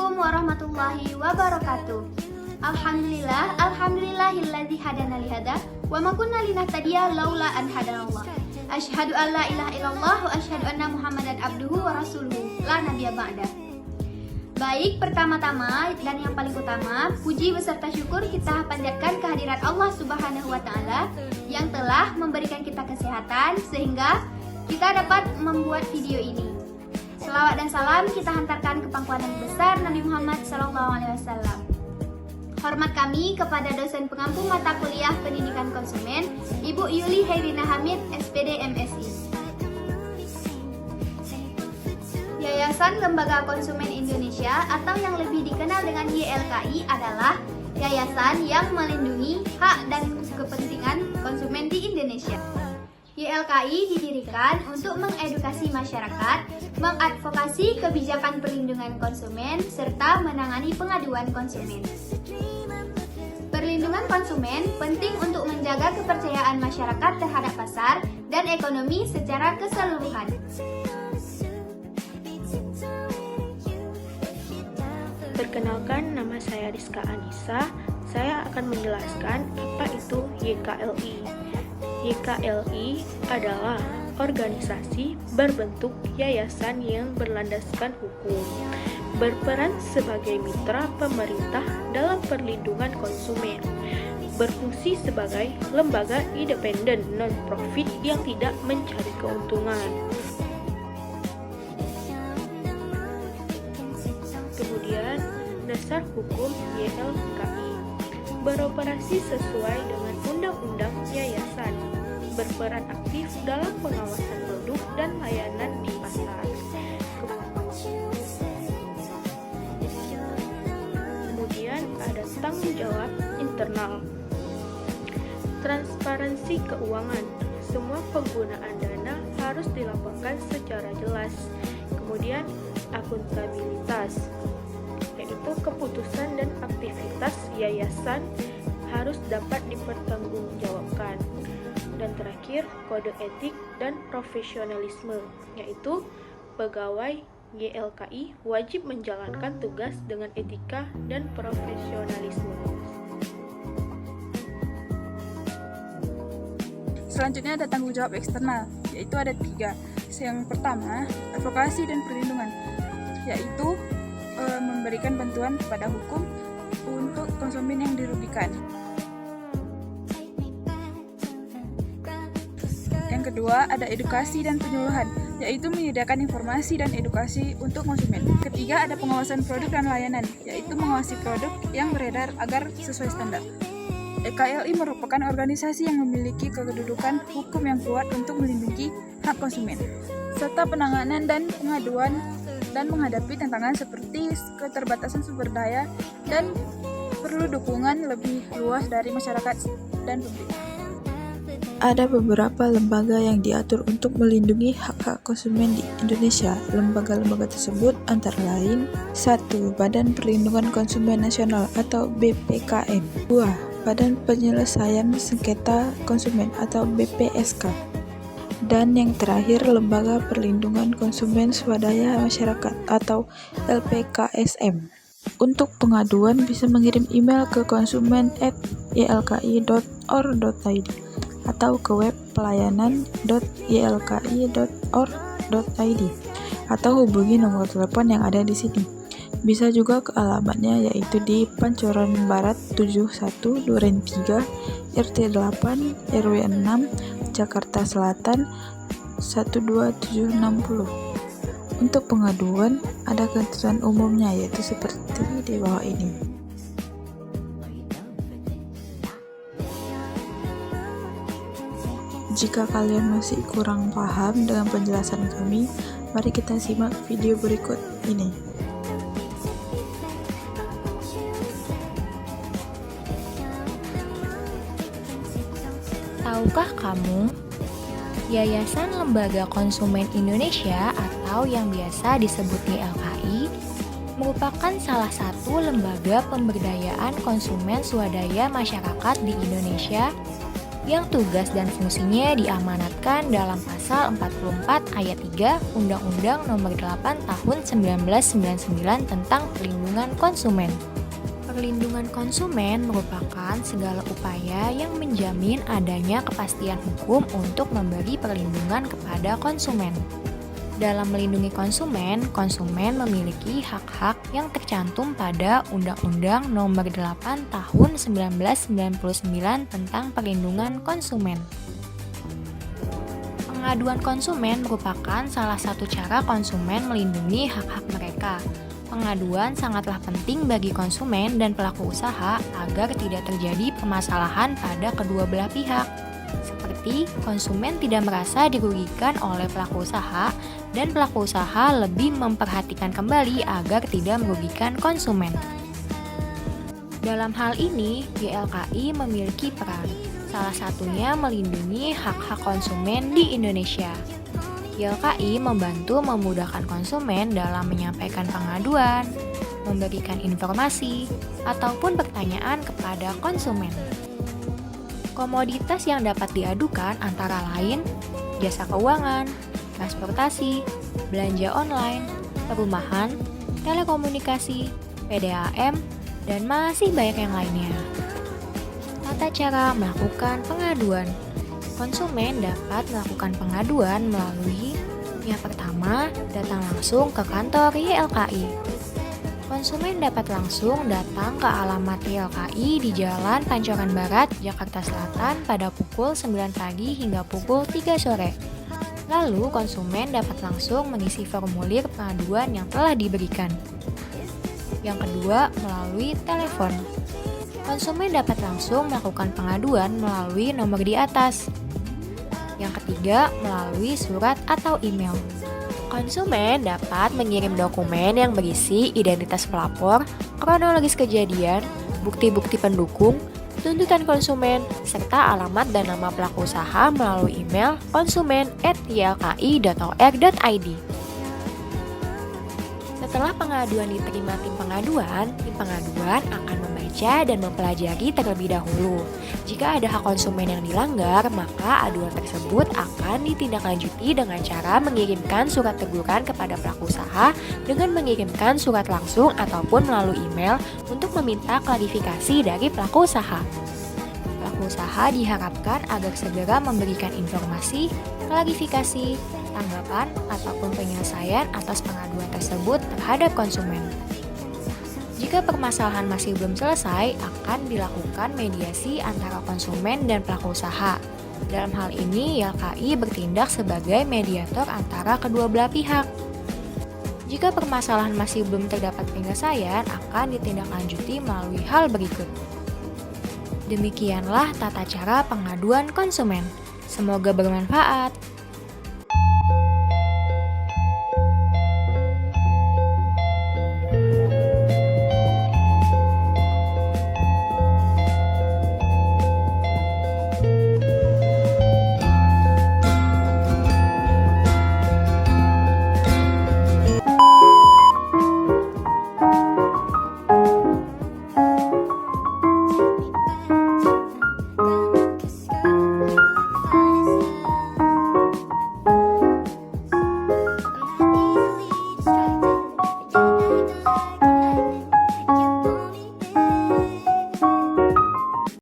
Assalamualaikum warahmatullahi wabarakatuh. Alhamdulillahilladzi hadana lihada wa ma kunna linahtadiya laula an hadanallah. Asyhadu an la ilaha illallah wa asyhadu anna Muhammadan abduhu wa rasuluhu la nabiyya ba'da. Baik, pertama-tama dan yang paling utama, puji beserta syukur kita panjatkan kehadirat Allah Subhanahu wa taala yang telah memberikan kita kesehatan sehingga kita dapat membuat video ini. Selawat dan salam kita hantarkan ke pangkuan Nabi besar Nabi Muhammad SAW. Hormat kami kepada dosen pengampu mata kuliah Pendidikan Konsumen, Ibu Yuli Hairina Hamid, SPD MSI. Yayasan Lembaga Konsumen Indonesia atau yang lebih dikenal dengan YLKI adalah yayasan yang melindungi hak dan kepentingan konsumen di Indonesia. YLKI didirikan untuk mengedukasi masyarakat, mengadvokasi kebijakan perlindungan konsumen, serta menangani pengaduan konsumen. Perlindungan konsumen penting untuk menjaga kepercayaan masyarakat terhadap pasar dan ekonomi secara keseluruhan. Perkenalkan, nama saya Rizka Anissa. Saya akan menjelaskan apa itu YKLI. YKLI adalah organisasi berbentuk yayasan yang berlandaskan hukum, berperan sebagai mitra pemerintah dalam perlindungan konsumen, berfungsi sebagai lembaga independen non-profit yang tidak mencari keuntungan. Kemudian, dasar hukum YLKI beroperasi sesuai dengan undang-undang yayasan, berperan aktif dalam pengawasan produk dan layanan di pasar. Kemudian ada tanggung jawab internal, transparansi keuangan. Semua penggunaan dana harus dilaporkan secara jelas. Kemudian akuntabilitas, yaitu keputusan dan aktivitas yayasan harus dapat dipertanggungjawabkan. Dan terakhir, kode etik dan profesionalisme, yaitu pegawai YLKI wajib menjalankan tugas dengan etika dan profesionalisme. Selanjutnya ada tanggung jawab eksternal, yaitu ada 3. Yang pertama, advokasi dan perlindungan, yaitu memberikan bantuan kepada hukum untuk konsumen yang dirugikan. Yang kedua, ada edukasi dan penyuluhan, yaitu menyediakan informasi dan edukasi untuk konsumen. Ketiga, ada pengawasan produk dan layanan, yaitu mengawasi produk yang beredar agar sesuai standar. YKLI merupakan organisasi yang memiliki kedudukan hukum yang kuat untuk melindungi hak konsumen, serta penanganan dan pengaduan dan menghadapi tantangan seperti keterbatasan sumber daya dan perlu dukungan lebih luas dari masyarakat dan publik. Ada beberapa lembaga yang diatur untuk melindungi hak-hak konsumen di Indonesia. Lembaga-lembaga tersebut antara lain: 1. Badan Perlindungan Konsumen Nasional atau BPKN. 2. Badan Penyelesaian Sengketa Konsumen atau BPSK. Dan yang terakhir, Lembaga Perlindungan Konsumen Swadaya Masyarakat atau LPKSM. Untuk pengaduan bisa mengirim email ke konsumen@ylki.or.id atau ke web pelayanan.ylki.or.id atau hubungi nomor telepon yang ada di sini. Bisa juga ke alamatnya, yaitu di Pancoran Barat 71 Duren 3 RT 8 RW 6 Jakarta Selatan 12760. Untuk pengaduan ada ketentuan umumnya, yaitu seperti di bawah ini. Jika kalian masih kurang paham dengan penjelasan kami, mari kita simak video berikut ini. Tahukah kamu, Yayasan Lembaga Konsumen Indonesia atau yang biasa disebut YLKI merupakan salah satu lembaga pemberdayaan konsumen swadaya masyarakat di Indonesia yang tugas dan fungsinya diamanatkan dalam pasal 44 ayat 3 Undang-Undang Nomor 8 Tahun 1999 tentang Perlindungan Konsumen. Perlindungan konsumen merupakan segala upaya yang menjamin adanya kepastian hukum untuk memberi perlindungan kepada konsumen. Dalam melindungi konsumen, konsumen memiliki hak-hak yang tercantum pada Undang-Undang Nomor 8 Tahun 1999 tentang Perlindungan Konsumen. Pengaduan konsumen merupakan salah satu cara konsumen melindungi hak-hak mereka. Pengaduan sangatlah penting bagi konsumen dan pelaku usaha agar tidak terjadi permasalahan pada kedua belah pihak. Seperti konsumen tidak merasa dirugikan oleh pelaku usaha dan pelaku usaha lebih memperhatikan kembali agar tidak merugikan konsumen. Dalam hal ini, YLKI memiliki peran, salah satunya melindungi hak-hak konsumen di Indonesia. YLKI membantu memudahkan konsumen dalam menyampaikan pengaduan, memberikan informasi, ataupun pertanyaan kepada konsumen. Komoditas yang dapat diadukan antara lain jasa keuangan, transportasi, belanja online, perumahan, telekomunikasi, PDAM, dan masih banyak yang lainnya. Tata cara melakukan pengaduan. Konsumen dapat melakukan pengaduan melalui yang pertama, datang langsung ke kantor YLKI. Konsumen dapat langsung datang ke alamat YLKI di Jalan Pancoran Barat, Jakarta Selatan pada pukul 9 pagi hingga pukul 3 sore. Lalu, konsumen dapat langsung mengisi formulir pengaduan yang telah diberikan. Yang kedua, melalui telepon. Konsumen dapat langsung melakukan pengaduan melalui nomor di atas. Yang ketiga, melalui surat atau email. Konsumen dapat mengirim dokumen yang berisi identitas pelapor, kronologis kejadian, bukti-bukti pendukung, tuntutan konsumen, serta alamat dan nama pelaku usaha melalui email konsumen@ylki.or.id. Setelah pengaduan diterima tim pengaduan akan membaca dan mempelajari terlebih dahulu. Jika ada hak konsumen yang dilanggar, maka aduan tersebut akan ditindaklanjuti dengan cara mengirimkan surat teguran kepada pelaku usaha dengan mengirimkan surat langsung ataupun melalui email untuk meminta klarifikasi dari pelaku usaha. Pelaku usaha diharapkan agar segera memberikan informasi, klarifikasi, tanggapan, ataupun penyelesaian atas pengaduan tersebut terhadap konsumen. Jika permasalahan masih belum selesai, akan dilakukan mediasi antara konsumen dan pelaku usaha. Dalam hal ini, YLKI bertindak sebagai mediator antara kedua belah pihak. Jika permasalahan masih belum terdapat penyelesaian, akan ditindaklanjuti melalui hal berikut. Demikianlah tata cara pengaduan konsumen. Semoga bermanfaat.